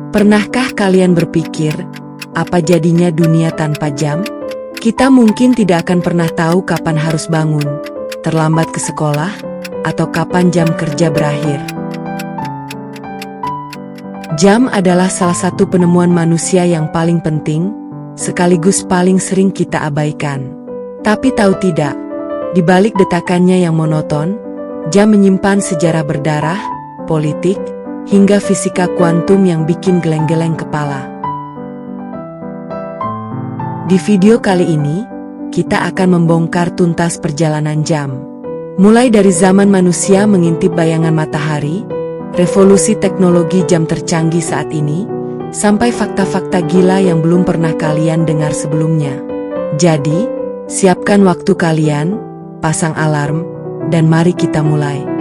Pernahkah kalian berpikir, apa jadinya dunia tanpa jam? Kita mungkin tidak akan pernah tahu kapan harus bangun, terlambat ke sekolah, atau kapan jam kerja berakhir. Jam adalah salah satu penemuan manusia yang paling penting, sekaligus paling sering kita abaikan. Tapi tahu tidak, di balik detakannya yang monoton, jam menyimpan sejarah berdarah, politik, hingga fisika kuantum yang bikin geleng-geleng kepala. Di video kali ini, kita akan membongkar tuntas perjalanan jam. Mulai dari zaman manusia mengintip bayangan matahari, revolusi teknologi jam tercanggih saat ini, sampai fakta-fakta gila yang belum pernah kalian dengar sebelumnya. Jadi, siapkan waktu kalian, pasang alarm, dan mari kita mulai.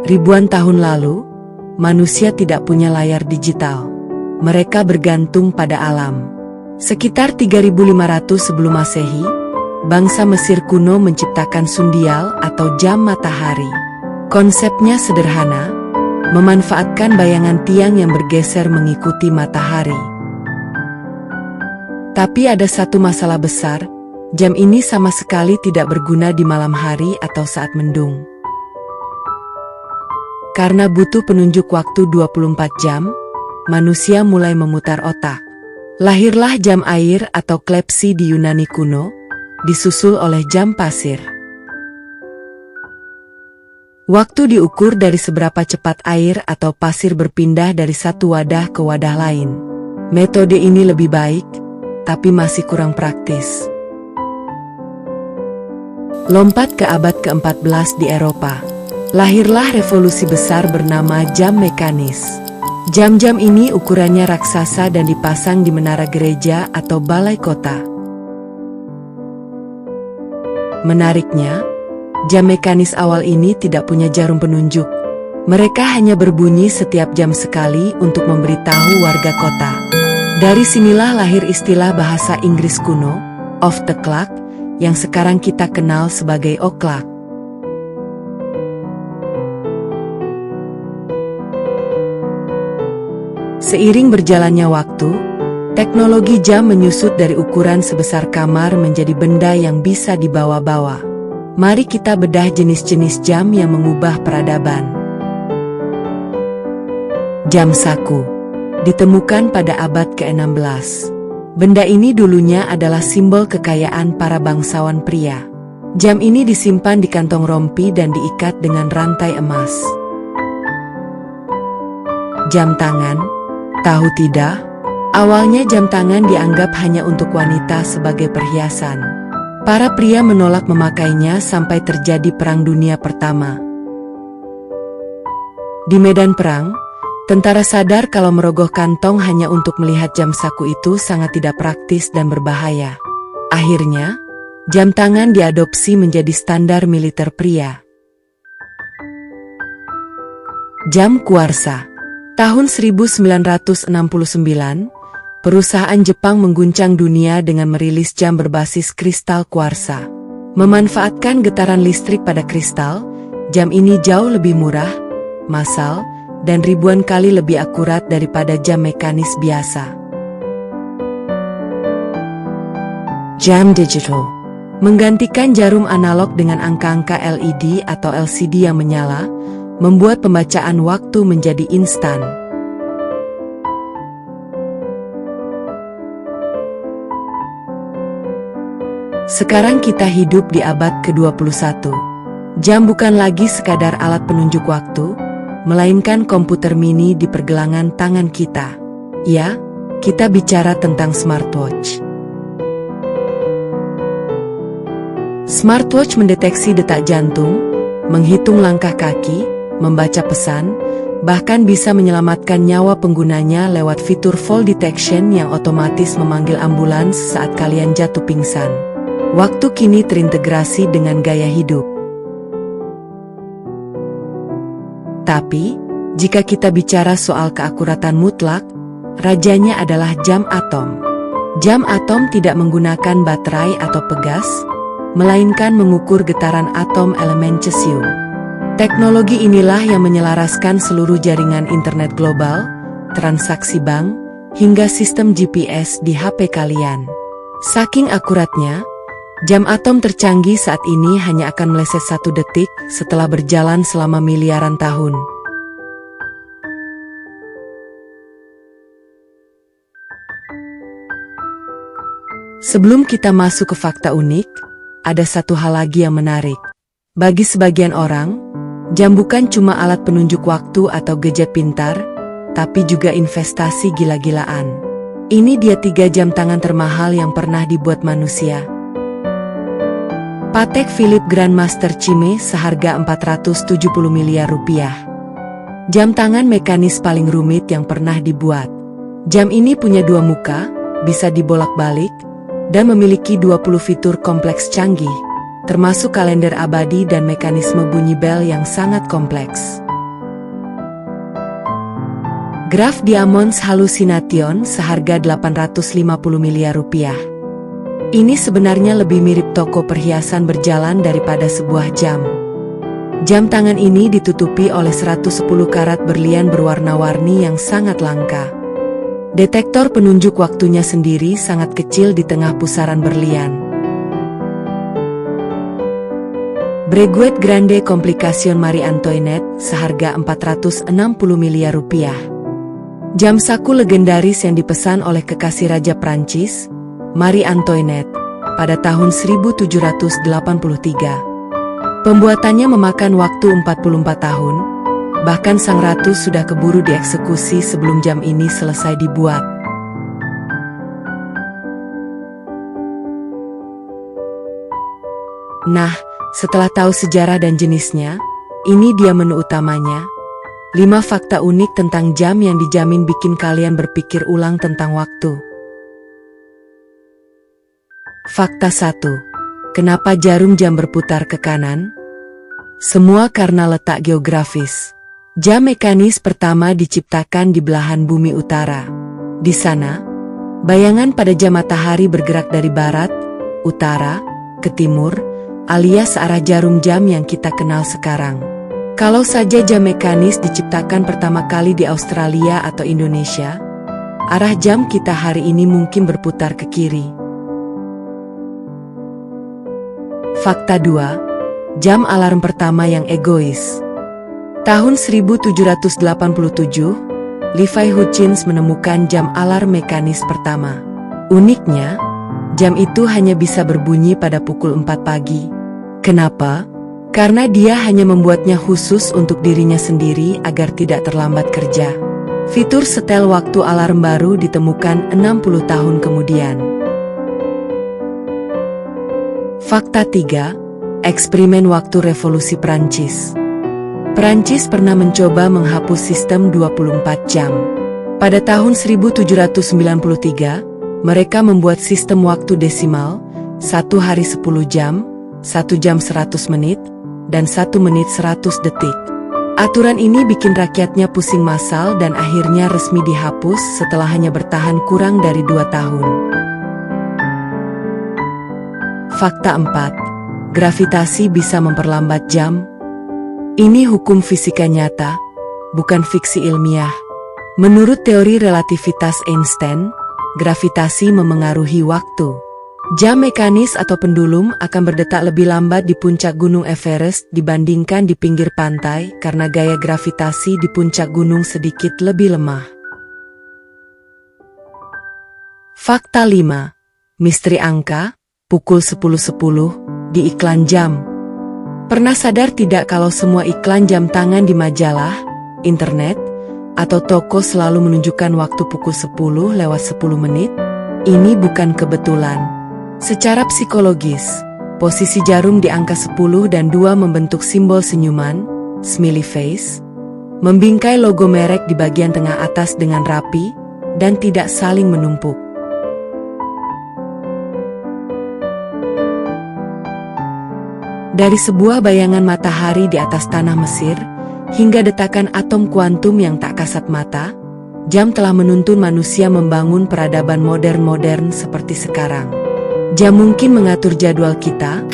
Ribuan tahun lalu, manusia tidak punya layar digital. Mereka bergantung pada alam. Sekitar 3500 sebelum Masehi, bangsa Mesir kuno menciptakan sundial atau jam matahari. Konsepnya sederhana, memanfaatkan bayangan tiang yang bergeser mengikuti matahari. Tapi ada satu masalah besar, jam ini sama sekali tidak berguna di malam hari atau saat mendung. Karena butuh penunjuk waktu 24 jam, manusia mulai memutar otak. Lahirlah jam air atau klepsi di Yunani kuno, disusul oleh jam pasir. Waktu diukur dari seberapa cepat air atau pasir berpindah dari satu wadah ke wadah lain. Metode ini lebih baik, tapi masih kurang praktis. Lompat ke abad ke-14 di Eropa. Lahirlah revolusi besar bernama jam mekanis. Jam-jam ini ukurannya raksasa dan dipasang di menara gereja atau balai kota. Menariknya, jam mekanis awal ini tidak punya jarum penunjuk. Mereka hanya berbunyi setiap jam sekali untuk memberitahu warga kota. Dari sinilah lahir istilah bahasa Inggris kuno, off the clock, yang sekarang kita kenal sebagai o'clock. Seiring berjalannya waktu, teknologi jam menyusut dari ukuran sebesar kamar menjadi benda yang bisa dibawa-bawa. Mari kita bedah jenis-jenis jam yang mengubah peradaban. Jam saku ditemukan pada abad ke-16. Benda ini dulunya adalah simbol kekayaan para bangsawan pria. Jam ini disimpan di kantong rompi dan diikat dengan rantai emas. Jam tangan. Tahu tidak, awalnya jam tangan dianggap hanya untuk wanita sebagai perhiasan. Para pria menolak memakainya sampai terjadi Perang Dunia Pertama. Di medan perang, tentara sadar kalau merogoh kantong hanya untuk melihat jam saku itu sangat tidak praktis dan berbahaya. Akhirnya, jam tangan diadopsi menjadi standar militer pria. Jam kuarsa. Tahun 1969, perusahaan Jepang mengguncang dunia dengan merilis jam berbasis kristal kuarsa. Memanfaatkan getaran listrik pada kristal, jam ini jauh lebih murah, massal, dan ribuan kali lebih akurat daripada jam mekanis biasa. Jam digital menggantikan jarum analog dengan angka-angka LED atau LCD yang menyala, membuat pembacaan waktu menjadi instan. Sekarang kita hidup di abad ke-21. Jam bukan lagi sekadar alat penunjuk waktu, melainkan komputer mini di pergelangan tangan kita. Ya, kita bicara tentang smartwatch. Smartwatch mendeteksi detak jantung, menghitung langkah kaki, membaca pesan, bahkan bisa menyelamatkan nyawa penggunanya lewat fitur fall detection yang otomatis memanggil ambulans saat kalian jatuh pingsan. Waktu kini terintegrasi dengan gaya hidup. Tapi, jika kita bicara soal keakuratan mutlak, rajanya adalah jam atom. Jam atom tidak menggunakan baterai atau pegas, melainkan mengukur getaran atom elemen cesium. Teknologi inilah yang menyelaraskan seluruh jaringan internet global, transaksi bank, hingga sistem GPS di HP kalian. Saking akuratnya, jam atom tercanggih saat ini hanya akan meleset 1 detik setelah berjalan selama miliaran tahun. Sebelum kita masuk ke fakta unik, ada satu hal lagi yang menarik. Bagi sebagian orang, jam bukan cuma alat penunjuk waktu atau gadget pintar, tapi juga investasi gila-gilaan. Ini dia 3 jam tangan termahal yang pernah dibuat manusia. Patek Philippe Grandmaster Chime seharga 470 miliar rupiah. Jam tangan mekanis paling rumit yang pernah dibuat. Jam ini punya 2 muka, bisa dibolak-balik, dan memiliki 20 fitur kompleks canggih, termasuk kalender abadi dan mekanisme bunyi bel yang sangat kompleks. Graf Diamonds Hallucination seharga 850 miliar rupiah. Ini sebenarnya lebih mirip toko perhiasan berjalan daripada sebuah jam. Jam tangan ini ditutupi oleh 110 karat berlian berwarna-warni yang sangat langka. Detektor penunjuk waktunya sendiri sangat kecil di tengah pusaran berlian. Breguet Grande Complication Marie Antoinette seharga 460 miliar rupiah. Jam saku legendaris yang dipesan oleh kekasih Raja Prancis, Marie Antoinette, pada tahun 1783. Pembuatannya memakan waktu 44 tahun, bahkan sang ratu sudah keburu dieksekusi sebelum jam ini selesai dibuat. Nah, setelah tahu sejarah dan jenisnya, ini dia menu utamanya. 5 fakta unik tentang jam yang dijamin bikin kalian berpikir ulang tentang waktu. Fakta 1. Kenapa jarum jam berputar ke kanan? Semua karena letak geografis. Jam mekanis pertama diciptakan di belahan bumi utara. Di sana, bayangan pada jam matahari bergerak dari barat, utara, ke timur, alias arah jarum jam yang kita kenal sekarang. Kalau saja jam mekanis diciptakan pertama kali di Australia atau Indonesia, arah jam kita hari ini mungkin berputar ke kiri. Fakta 2. Jam alarm pertama yang egois. Tahun 1787, Levi Hutchins menemukan jam alarm mekanis pertama. Uniknya, jam itu hanya bisa berbunyi pada pukul 4 pagi. Kenapa? Karena dia hanya membuatnya khusus untuk dirinya sendiri agar tidak terlambat kerja. Fitur setel waktu alarm baru ditemukan 60 tahun kemudian. Fakta 3. Eksperimen waktu revolusi Prancis. Prancis pernah mencoba menghapus sistem 24 jam. Pada tahun 1793, mereka membuat sistem waktu desimal, 1 hari 10 jam, 1 jam 100 menit, dan 1 menit 100 detik. Aturan ini bikin rakyatnya pusing massal dan akhirnya resmi dihapus setelah hanya bertahan kurang dari 2 tahun. Fakta 4. Gravitasi bisa memperlambat jam. Ini hukum fisika nyata, bukan fiksi ilmiah. Menurut teori relativitas Einstein, gravitasi memengaruhi waktu. Jam mekanis atau pendulum akan berdetak lebih lambat di puncak Gunung Everest dibandingkan di pinggir pantai karena gaya gravitasi di puncak gunung sedikit lebih lemah. Fakta 5. Misteri angka, pukul 10.10, di iklan jam. Pernah sadar tidak kalau semua iklan jam tangan di majalah, internet, atau toko selalu menunjukkan waktu pukul 10:10 menit? Ini bukan kebetulan. Secara psikologis, posisi jarum di angka 10 dan 2 membentuk simbol senyuman, smiley face, membingkai logo merek di bagian tengah atas dengan rapi, dan tidak saling menumpuk. Dari sebuah bayangan matahari di atas tanah Mesir, hingga detakan atom kuantum yang tak kasat mata, jam telah menuntun manusia membangun peradaban modern-modern seperti sekarang. Jam mungkin mengatur jadwal kita,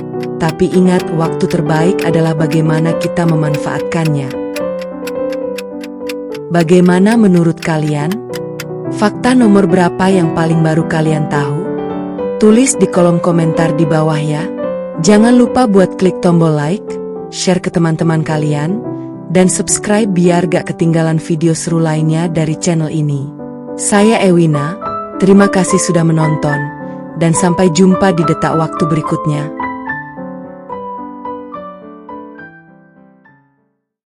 Tapi ingat, waktu terbaik adalah bagaimana kita memanfaatkannya. Bagaimana menurut kalian? Fakta nomor berapa yang paling baru kalian tahu? Tulis di kolom komentar di bawah ya. Jangan lupa buat klik tombol like, share ke teman-teman kalian, dan subscribe biar gak ketinggalan video seru lainnya dari channel ini. Saya Ewina, terima kasih sudah menonton, dan sampai jumpa di detak waktu berikutnya.